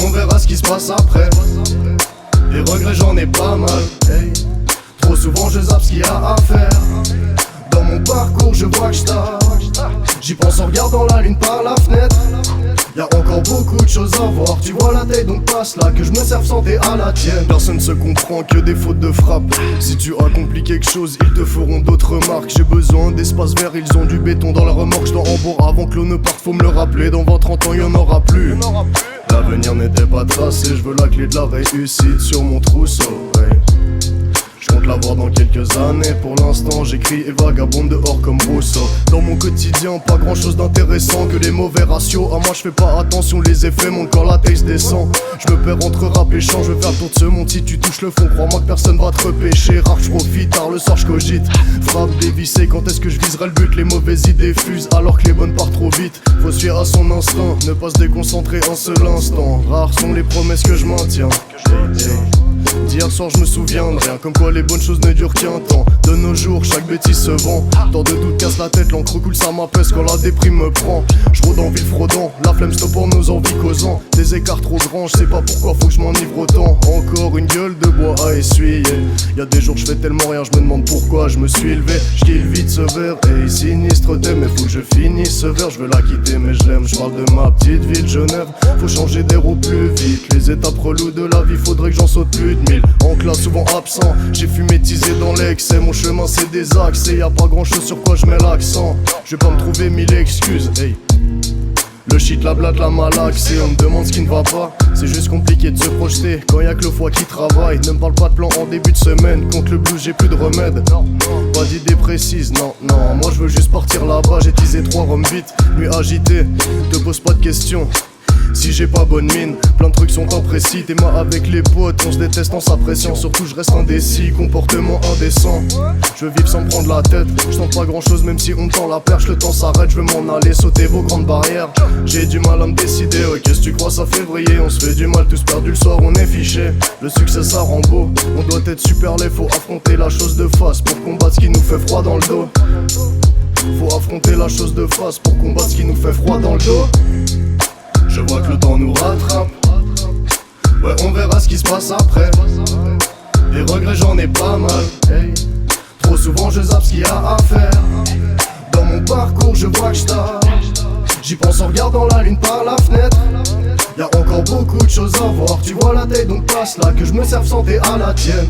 on verra ce qui se passe après. Des regrets j'en ai pas mal, hey. Trop souvent je zappe ce qu'il y a à faire. Dans mon parcours je vois que je tape. J'y pense en regardant la lune par la fenêtre. Y'a encore beaucoup de choses à voir. Tu vois la taille donc passe là, que je me serve santé à la tienne. Personne se comprend que des fautes de frappe. Si tu accomplis quelque chose, ils te feront d'autres remarques. J'ai besoin d'espace vert, ils ont du béton dans la remorque. Je dois en boire avant que l'eau ne parte, faut me le rappeler. Dans 20-30 ans y'en aura plus. L'avenir n'était pas tracé, je veux la clé de la réussite sur mon trousseau, ouais. Je compte l'avoir dans quelques années. Pour l'instant j'écris et vagabonde dehors comme Rousseau. Dans mon quotidien pas grand chose d'intéressant que les mauvais ratios. À moi je fais pas attention, les effets montent quand la taste descend. Je me perds entre rap et chant, je veux faire le tour de ce monde. Si tu touches le fond, crois-moi que personne va te repêcher. Rare je profite, tard le soir je cogite. Frappe dévissée, quand est-ce que je viserai le but? Les mauvaises idées fusent alors que les bonnes partent trop vite. Faut se fier à son instinct, ne pas se déconcentrer un seul instant. Rares sont les promesses que je maintiens. D'hier soir je me souviens de rien, comme quoi les bonnes choses ne durent qu'un temps. De nos jours chaque bêtise se vend. Tant de doutes casse la tête, l'encre coule ça m'apaise quand la déprime me prend. Je rôde en ville fraudant, la flemme stop pour nos envies causant. Des écarts trop grands, je sais pas pourquoi faut que je m'enivre autant. Encore une gueule de bois à essuyer. Y'a des jours je fais tellement rien, je me demande pourquoi je me suis élevé. J'kill vite ce verre, et sinistre thème. Mais faut que je finisse ce verre, je veux la quitter mais je l'aime. Je parle de ma petite ville Genève, faut changer d'air au plus vite. Les étapes reloues de la vie, faudrait que j'en saute plus de 1000. En classe souvent absent, j'ai fumé teasé dans l'excès. Mon chemin c'est des axes et y'a pas grand chose sur quoi je mets l'accent. Je vais pas me trouver mille excuses, hey. Le shit, la blatte, la malaxe et on me demande ce qui ne va pas. C'est juste compliqué de se projeter quand y'a que le foie qui travaille. Ne me parle pas de plan en début de semaine. Contre le blues j'ai plus de remède. Pas d'idée précise, non, non. Moi je veux juste partir là-bas. J'ai teasé 3 rhum vite, nuit agitée. Te pose pas de questions si j'ai pas bonne mine, plein de trucs sont imprécis. T'es moi avec les potes, on se déteste en s'appréciant. Surtout je reste indécis, comportement indécent. Je veux vivre sans me prendre la tête, je tente pas grand chose même si on me tend la perche. Le temps s'arrête, je veux m'en aller, sauter vos grandes barrières. J'ai du mal à me décider, ouais, qu'est-ce que tu crois ça février? On se fait du mal, tous perdus le soir, on est fiché. Le succès ça rend beau, on doit être super laid. Faut affronter la chose de face pour combattre ce qui nous fait froid dans le dos. Faut affronter la chose de face pour combattre ce qui nous fait froid dans le dos. Je vois que le temps nous rattrape. Ouais, on verra ce qui se passe après. Des regrets j'en ai pas mal, hey. Trop souvent je zappe ce qu'il y a à faire. Dans mon parcours je vois que je tape. J'y pense en regardant la lune par la fenêtre. Y'a encore beaucoup de choses à voir. Tu vois la taille donc passe là, que je me serve santé à la tienne.